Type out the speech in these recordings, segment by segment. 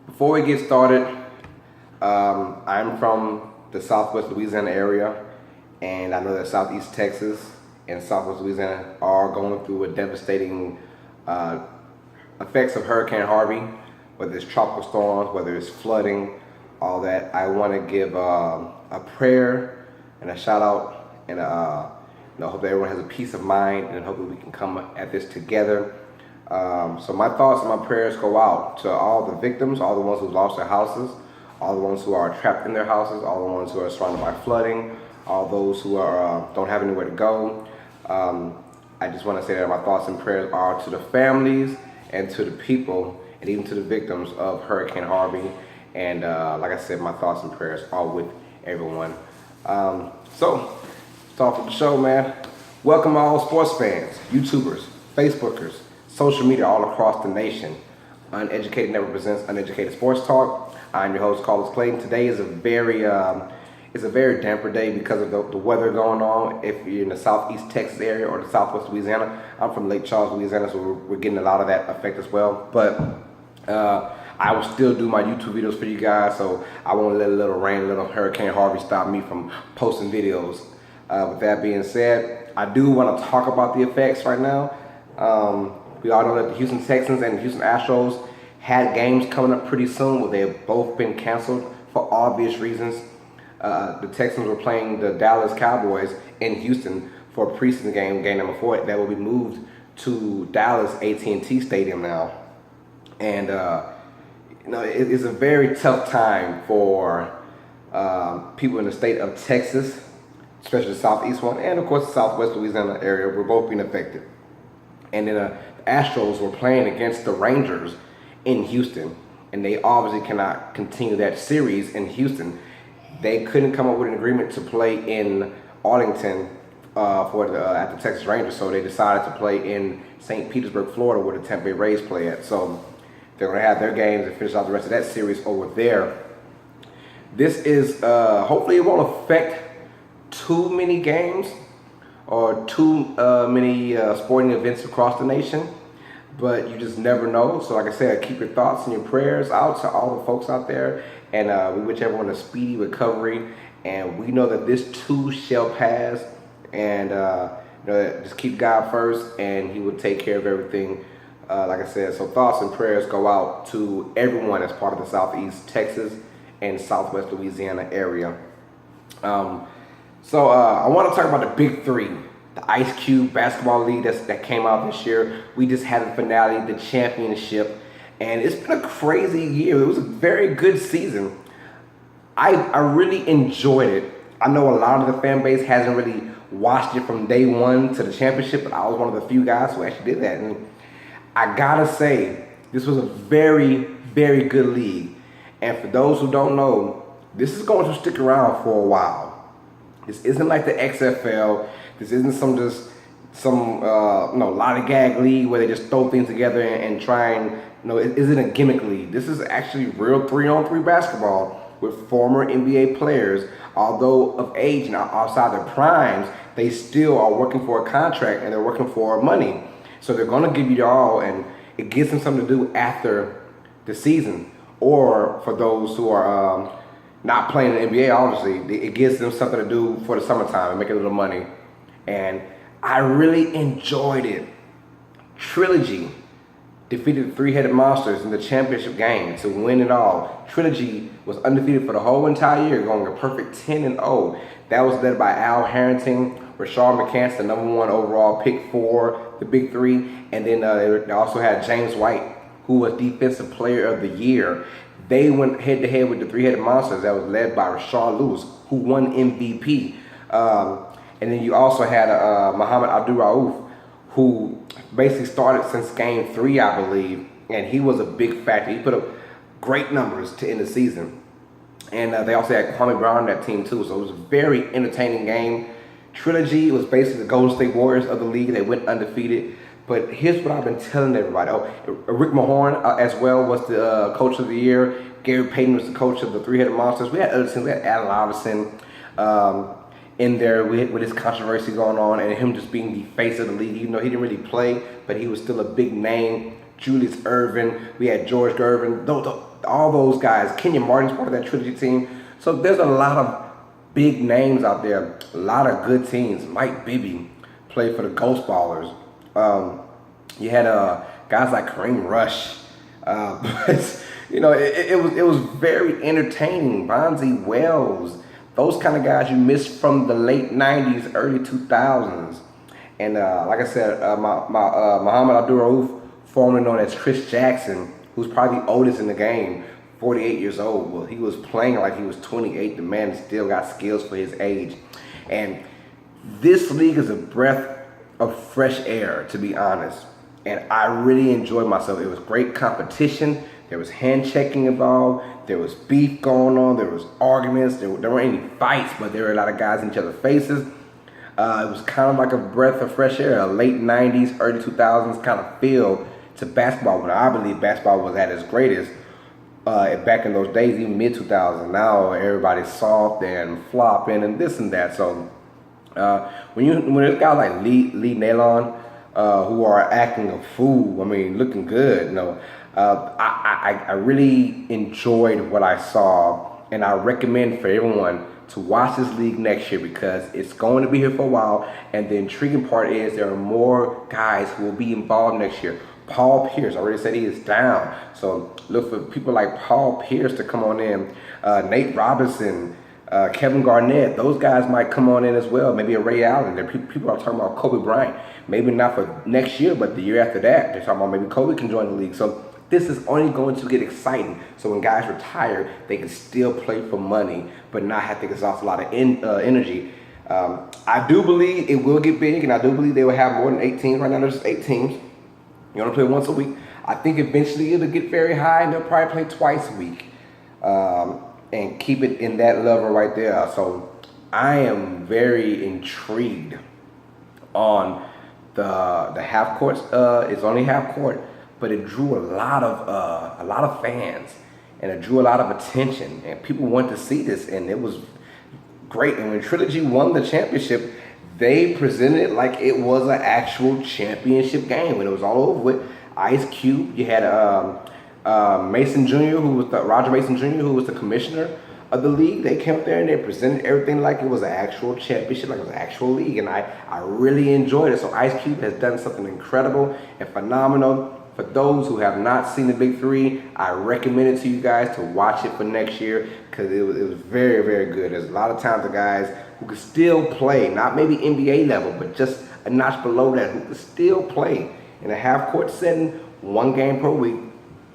Before we get started, I'm from the Southwest Louisiana area, and I know that Southeast Texas and Southwest Louisiana are going through a devastating uh, effects of Hurricane Harvey, whether it's tropical storms, whether it's flooding, all that. I want to give a prayer and a shout out, and hope that everyone has a peace of mind, and hopefully we can come at this together. So my thoughts and my prayers go out to all the victims, all the ones who lost their houses, all the ones who are trapped in their houses, all the ones who are surrounded by flooding, all those who are don't have anywhere to go. I just want to say that my thoughts and prayers are to the families and to the people and even to the victims of Hurricane Harvey. And like I said, my thoughts and prayers are with everyone. So, start with the show, man. Welcome all sports fans, YouTubers, Facebookers, social media all across the nation. Uneducated never presents Uneducated Sports Talk. I'm your host, Carlos Clayton. Today is a very damper day because of the weather going on. If you're in the Southeast Texas area or the Southwest Louisiana, I'm from Lake Charles, Louisiana, so we're getting a lot of that effect as well. But I will still do my YouTube videos for you guys, so I won't let a little rain, a little Hurricane Harvey stop me from posting videos. With that being said, I do want to talk about the effects right now. We all know that the Houston Texans and the Houston Astros had games coming up pretty soon, but they have both been canceled for obvious reasons. The Texans were playing the Dallas Cowboys in Houston for a preseason game number 4, that will be moved to Dallas AT&T Stadium now. And it's a very tough time for people in the state of Texas, especially the Southeast one, and of course the Southwest Louisiana area. We're both being affected. And then the Astros were playing against the Rangers in Houston, and they obviously cannot continue that series in Houston. They couldn't come up with an agreement to play in Arlington at the Texas Rangers, so they decided to play in St. Petersburg, Florida, where the Tampa Bay Rays play at. So they're going to have their games and finish out the rest of that series over there. This is hopefully it won't affect too many games or too many sporting events across the nation, but you just never know. So like I said, keep your thoughts and your prayers out to all the folks out there, and we wish everyone a speedy recovery, and we know that this too shall pass, and just keep God first, and he will take care of everything. Like I said, so thoughts and prayers go out to everyone as part of the Southeast Texas and Southwest Louisiana area. So I want to talk about the Big Three, the Ice Cube Basketball League that came out this year. We just had the finale, the championship, and it's been a crazy year. It was a very good season. I really enjoyed it. I know a lot of the fan base hasn't really watched it from day one to the championship, but I was one of the few guys who actually did that. And I gotta say, this was a very, very good league. And for those who don't know, this is going to stick around for a while. This isn't like the XFL. This isn't some lollygag league where they just throw things together and try and, it isn't a gimmick league. This is actually real 3-on-3 basketball with former NBA players. Although of age now outside their primes, they still are working for a contract and they're working for money. So they're going to give you all, and it gives them something to do after the season. Or for those who are not playing in the NBA, obviously, it gives them something to do for the summertime and make a little money. And I really enjoyed it. Trilogy defeated the Three-Headed Monsters in the championship game to win it all. Trilogy was undefeated for the whole entire year, going a perfect 10-0. That was led by Al Harrington, Rashard McCants, the #1 overall pick for the Big Three. And then they also had James White, who was Defensive Player of the Year. They went head-to-head with the Three-Headed Monsters that was led by Rashard Lewis, who won MVP. And then you also had Muhammad Abdul-Rauf, who basically started since Game 3, I believe, and he was a big factor. He put up great numbers to end the season. And they also had Kwame Brown on that team too, so it was a very entertaining game. Trilogy was basically the Golden State Warriors of the league. They went undefeated. But here's what I've been telling everybody. Rick Mahorn as well was the coach of the year. Gary Payton was the coach of the Three-Headed Monsters. We had other teams. We had Allen Iverson in there with his controversy going on and him just being the face of the league. Even though he didn't really play, but he was still a big name. Julius Erving. We had George Gervin. all those guys. Kenyon Martin's part of that trilogy team. So there's a lot of big names out there, a lot of good teams. Mike Bibby played for the Ghost Ballers. You had guys like Kareem Rush. But, you know, it was very entertaining. Bonzi Wells, those kind of guys you missed from the late 90s, early 2000s. And like I said, Muhammad Abdul-Rauf, formerly known as Chris Jackson, who's probably the oldest in the game, 48 years old. Well, he was playing like he was 28. The man still got skills for his age. And this league is a breath of fresh air, to be honest. And I really enjoyed myself. It was great competition. There was hand checking involved. There was beef going on. There was arguments. There weren't any fights, but there were a lot of guys in each other's faces. It was kind of like a breath of fresh air, a late 90s, early 2000s kind of feel to basketball, when I believe basketball was at its greatest back in those days, even mid-2000s. Now everybody's soft and flopping and this and that. So when there's guys like Lee Nailon who are acting a fool, I mean, looking good, you know, I really enjoyed what I saw, and I recommend for everyone to watch this league next year because it's going to be here for a while. And the intriguing part is there are more guys who will be involved next year. Paul Pierce, I already said he is down, so look for people like Paul Pierce to come on in. Nate Robinson, Kevin Garnett, those guys might come on in as well. Maybe a Ray Allen. People are talking about Kobe Bryant. Maybe not for next year, but the year after that, they're talking about maybe Kobe can join the league. So this is only going to get exciting. So when guys retire, they can still play for money, but not have to exhaust a lot of energy. I do believe it will get big, and I do believe they will have more than 8 teams. Right now, there's 8 teams. You only play once a week. I think eventually it'll get very high, and they'll probably play twice a week and keep it in that level right there. So I am very intrigued on the half court. It's only half court, but it drew a lot of fans, and it drew a lot of attention, and people want to see this, and it was great. And when Trilogy won the championship, they presented it like it was an actual championship game. When it was all over with, Ice Cube, you had Mason Jr., Roger Mason Jr., who was the commissioner of the league. They came up there and they presented everything like it was an actual championship, like it was an actual league, and I really enjoyed it. So Ice Cube has done something incredible and phenomenal. For those who have not seen the Big Three, I recommend it to you guys to watch it for next year because it was very, very good. There's a lot of times the guys who can still play, not maybe NBA level, but just a notch below that, who can still play in a half-court setting, 1 game per week.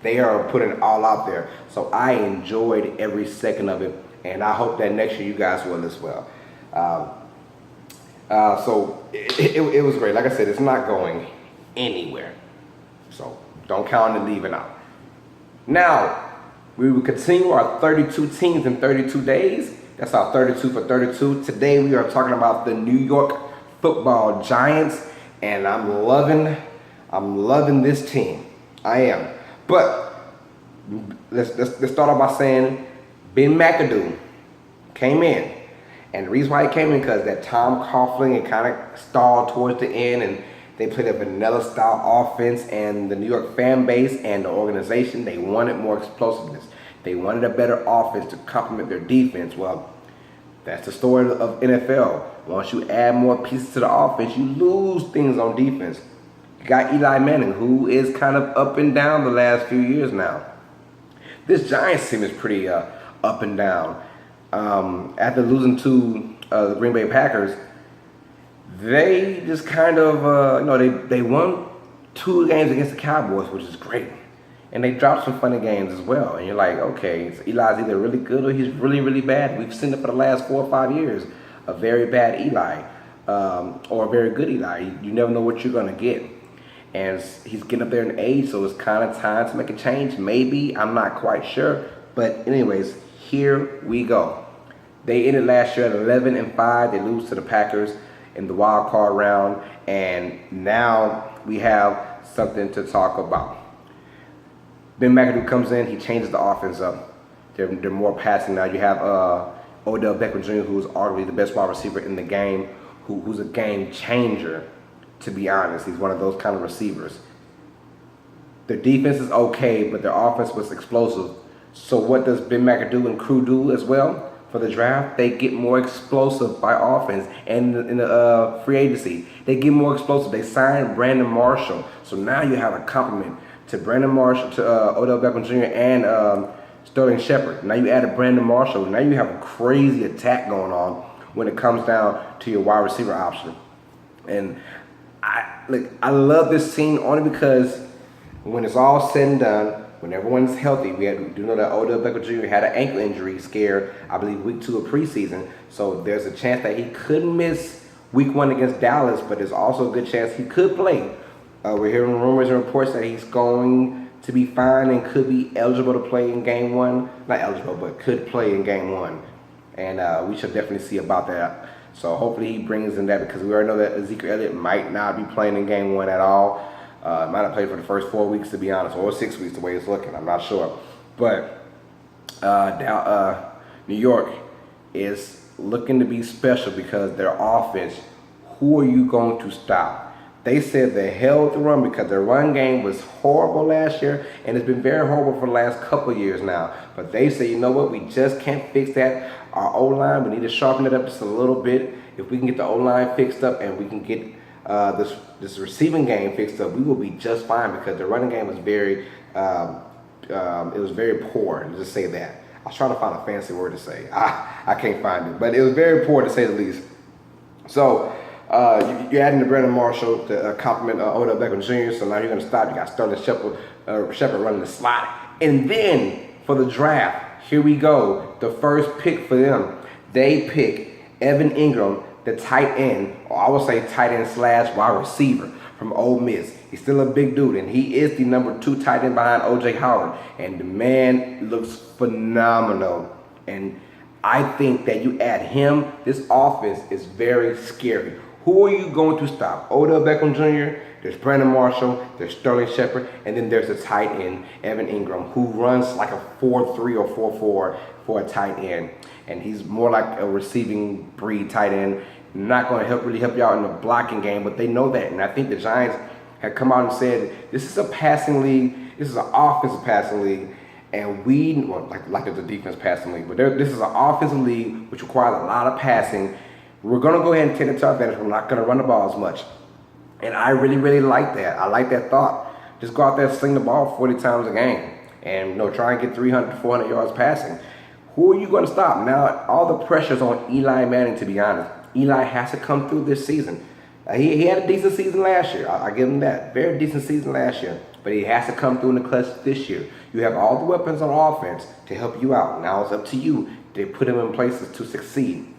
They are putting it all out there. So I enjoyed every second of it, and I hope that next year you guys will as well. So it was great. Like I said, it's not going anywhere. So don't count on it leaving out. Now, we will continue our 32 teams in 32 days. That's our 32 for 32. Today we are talking about the New York Football Giants, and I'm loving this team. I am. But let's start off by saying Ben McAdoo came in. And the reason why he came in because that Tom Coughlin, it kind of stalled towards the end, and they played a vanilla style offense, and the New York fan base and the organization, they wanted more explosiveness. They wanted a better offense to complement their defense. Well, that's the story of NFL. Once you add more pieces to the offense, you lose things on defense. You got Eli Manning, who is kind of up and down the last few years now. This Giants team is pretty up and down. After losing to the Green Bay Packers, they just kind of, they won 2 games against the Cowboys, which is great. And they dropped some funny games as well. And you're like, okay, so Eli's either really good or he's really, really bad. We've seen it for the last 4 or 5 years. A very bad Eli or a very good Eli. You never know what you're going to get. And he's getting up there in age, so it's kind of time to make a change. Maybe, I'm not quite sure. But anyways, here we go. They ended last year at 11-5. They lose to the Packers in the wild card round, and now we have something to talk about. Ben McAdoo comes in, he changes the offense up. They're more passing now. You have Odell Beckham Jr., who's arguably the best wide receiver in the game, who's a game changer, to be honest. He's one of those kind of receivers. Their defense is okay, but their offense was explosive. So what does Ben McAdoo and crew do as well for the draft? They get more explosive by offense, and in the free agency, they get more explosive. They sign Brandon Marshall, so now you have a compliment to Brandon Marshall, to Odell Beckham Jr. and Sterling Shepard. Now you added Brandon Marshall. Now you have a crazy attack going on when it comes down to your wide receiver option. And I love this team only because when it's all said and done, when everyone's healthy, we do know that Odell Beckham Jr. had an ankle injury scare, I believe, week 2 of preseason. So there's a chance that he could miss week 1 against Dallas, but there's also a good chance he could play. We're hearing rumors and reports that he's going to be fine and could be eligible to play in game 1. Not eligible, but could play in game 1. And we should definitely see about that. So hopefully he brings in that, because we already know that Ezekiel Elliott might not be playing in game 1 at all. Might have played for the first 4 weeks, to be honest, or 6 weeks, the way it's looking. I'm not sure. But New York is looking to be special because their offense, who are you going to stop? They said they held the run because their run game was horrible last year, and it's been very horrible for the last couple of years now. But they say, you know what, we just can't fix that. Our O-line, we need to sharpen it up just a little bit. If we can get the O-line fixed up and we can get this receiving game fixed up, we will be just fine, because the running game was very poor. Let's just say that. I was trying to find a fancy word to say. I can't find it, but it was very poor, to say the least. So you're adding the Brandon Marshall to complement Odell Beckham Jr. So now you're going to stop. You got Sterling Shepard running the slot, and then for the draft, here we go. The first pick for them, they pick Evan Ingram, the tight end, or I would say tight end / wide receiver from Ole Miss. He's still a big dude, and he is the number 2 tight end behind O.J. Howard. And the man looks phenomenal. And I think that you add him, this offense is very scary. Who are you going to stop? Odell Beckham Jr., there's Brandon Marshall, there's Sterling Shepard, and then there's a tight end, Evan Ingram, who runs like a 4.3 or 4.4 for a tight end. And he's more like a receiving breed tight end. Not going to really help you out in the blocking game, but they know that. And I think the Giants had come out and said, this is a passing league, this is an offensive passing league, and like it's a defense passing league, but this is an offensive league which requires a lot of passing. We're going to go ahead and take it to our advantage. We're not going to run the ball as much. And I really, really like that. I like that thought. Just go out there and sling the ball 40 times a game and try and get 300 to 400 yards passing. Who are you going to stop? Now, all the pressure's on Eli Manning, to be honest. Eli has to come through this season. He had a decent season last year. I give him that. Very decent season last year. But he has to come through in the clutch this year. You have all the weapons on offense to help you out. Now it's up to you to put him in places to succeed.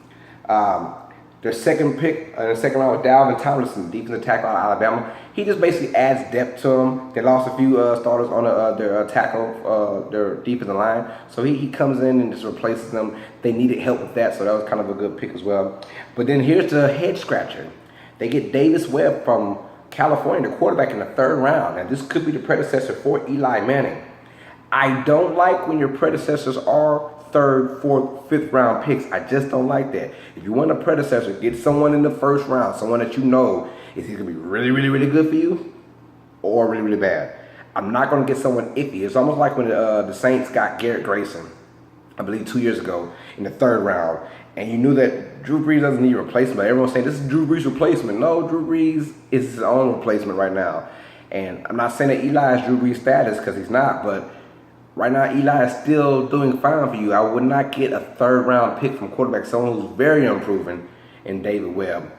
Their second pick in the second round was Dalvin Tomlinson, defensive tackle out of Alabama. He just basically adds depth to them. They lost a few starters on their tackle, their defensive line. So he comes in and just replaces them. They needed help with that, so that was kind of a good pick as well. But then here's the head scratcher. They get Davis Webb from California, the quarterback, in the 3rd round. And this could be the predecessor for Eli Manning. I don't like when your predecessors are 3rd, 4th, 5th round picks. I just don't like that. If you want a predecessor, get someone in the 1st round, someone that you know is either going to be really, really, really good for you or really, really bad. I'm not going to get someone iffy. It's almost like when the Saints got Garrett Grayson, I believe 2 years ago, in the 3rd round, and you knew that Drew Brees doesn't need a replacement. Everyone's saying this is Drew Brees' replacement. No, Drew Brees is his own replacement right now. And I'm not saying that Eli is Drew Brees' status, because he's not, but right now, Eli is still doing fine for you. I would not get a 3rd round pick from quarterback, someone who's very unproven, in David Webb.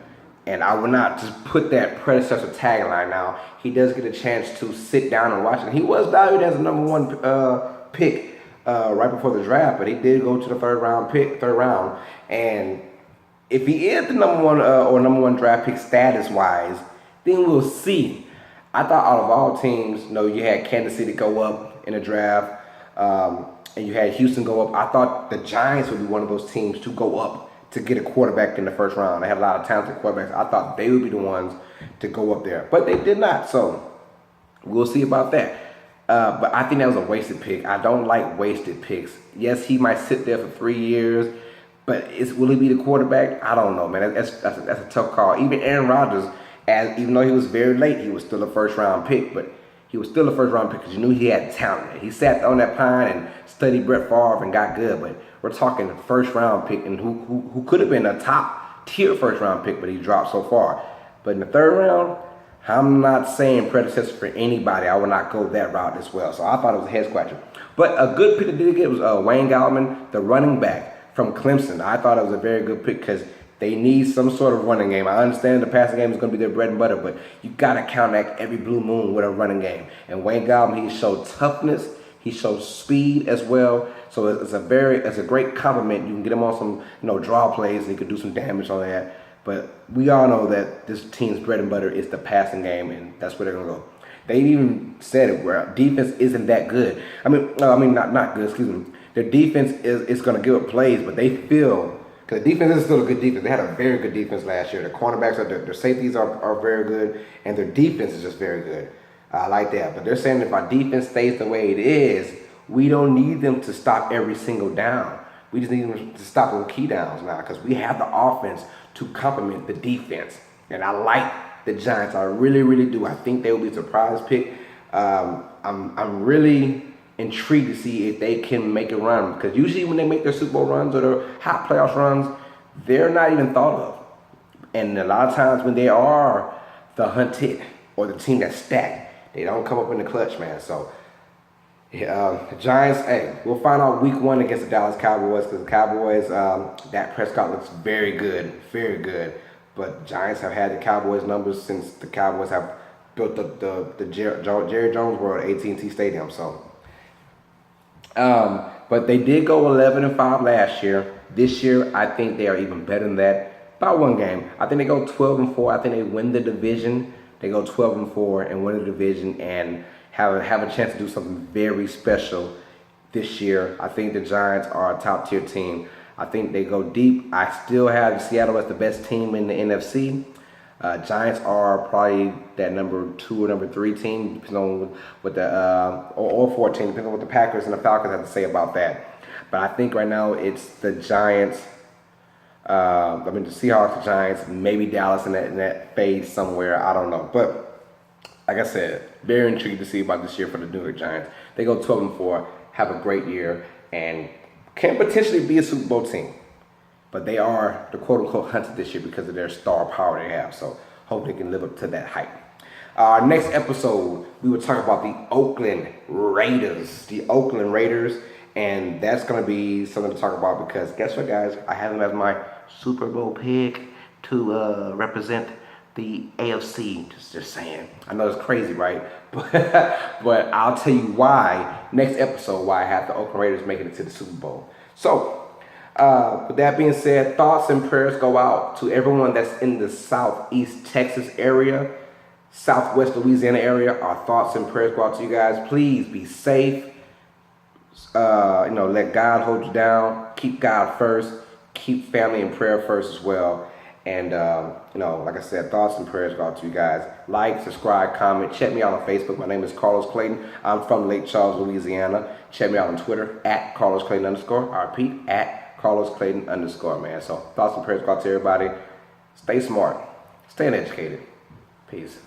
And I would not just put that predecessor tagline. Now, he does get a chance to sit down and watch it. He was valued as a number 1 pick right before the draft, but he did go to the 3rd round. And if he is the number 1 or number 1 draft pick status-wise, then we'll see. I thought out of all teams, you had Kansas City go up in the draft. And you had Houston go up. I thought the Giants would be one of those teams to go up to get a quarterback in the 1st round. They had a lot of talented quarterbacks. I thought they would be the ones to go up there. But they did not, so we'll see about that. But I think that was a wasted pick. I don't like wasted picks. Yes, he might sit there for 3 years, but will he be the quarterback? I don't know, man. That's a tough call. Even Aaron Rodgers, even though he was very late, he was still a 1st round pick, but he was still a first round pick because you knew he had talent. He sat on that pine and studied Brett Favre and got good. But we're talking first round pick, and who could have been a top tier first round pick, but he dropped so far. But in the third round, I'm not saying predecessor for anybody. I would not go that route as well. So I thought it was a head scratcher. But a good pick that did get was Wayne Gallman, the running back from Clemson. I thought it was a very good pick because they need some sort of running game. I understand the passing game is going to be their bread and butter, but you got to counteract every blue moon with a running game. And Wayne Gallman, he showed toughness. He shows speed as well. So it's a great compliment. You can get him on some draw plays and he could do some damage on that. But we all know that this team's bread and butter is the passing game, and that's where they're gonna go. They even said it where defense isn't that good. Not good. Excuse me. Their defense is gonna give up plays, but they feel because the defense is still a good defense. They had a very good defense last year. Their cornerbacks their safeties are very good, and their defense is just very good. I like that. But they're saying if our defense stays the way it is, we don't need them to stop every single down. We just need them to stop on key downs now because we have the offense to complement the defense. And I like the Giants. I really, really do. I think they will be a surprise pick. I'm really intrigued to see if they can make a run because usually when they make their Super Bowl runs or their hot playoffs runs, they're not even thought of. And a lot of times when they are the hunted or the team that's stacked, they don't come up in the clutch, man. So the Giants, hey, we'll find out week 1 against the Dallas Cowboys because the Cowboys, Dak Prescott looks very good, very good. But Giants have had the Cowboys numbers since the Cowboys have built the Jerry Jones World at AT&T Stadium. So, but they did go 11-5 last year. This year, I think they are even better than that by 1 game. I think they go 12-4. I think they win the division. They go 12-4 and win the division and have a chance to do something very special this year. I think the Giants are a top tier team. I think they go deep. I still have Seattle as the best team in the NFC. Giants are probably that number 2 or number 3 team, depending on what or 4 team, depending on what the Packers and the Falcons have to say about that. But I think right now it's the Giants. The Seahawks, the Giants, maybe Dallas in that phase somewhere. I don't know, but like I said, very intrigued to see about this year for the New York Giants. They go 12-4, have a great year, and can potentially be a Super Bowl team. But they are the quote-unquote hunted this year because of their star power they have. So hope they can live up to that hype. Our next episode, we will talk about the Oakland Raiders. The Oakland Raiders. And that's going to be something to talk about because guess what, guys? I have them as my Super Bowl pick to represent the AFC. Just saying. I know it's crazy, right? But I'll tell you why, next episode, why I have the Oakland Raiders making it to the Super Bowl. So, with that being said, thoughts and prayers go out to everyone that's in the Southeast Texas area, Southwest Louisiana area. Our thoughts and prayers go out to you guys. Please be safe. Let God hold you down. Keep God first. Keep family and prayer first as well. And, like I said, thoughts and prayers go out to you guys. Like, subscribe, comment. Check me out on Facebook. My name is Carlos Clayton. I'm from Lake Charles, Louisiana. Check me out on Twitter, @CarlosClayton_. I repeat, @CarlosClayton_, man. So, thoughts and prayers go out to everybody. Stay smart. Stay educated. Peace.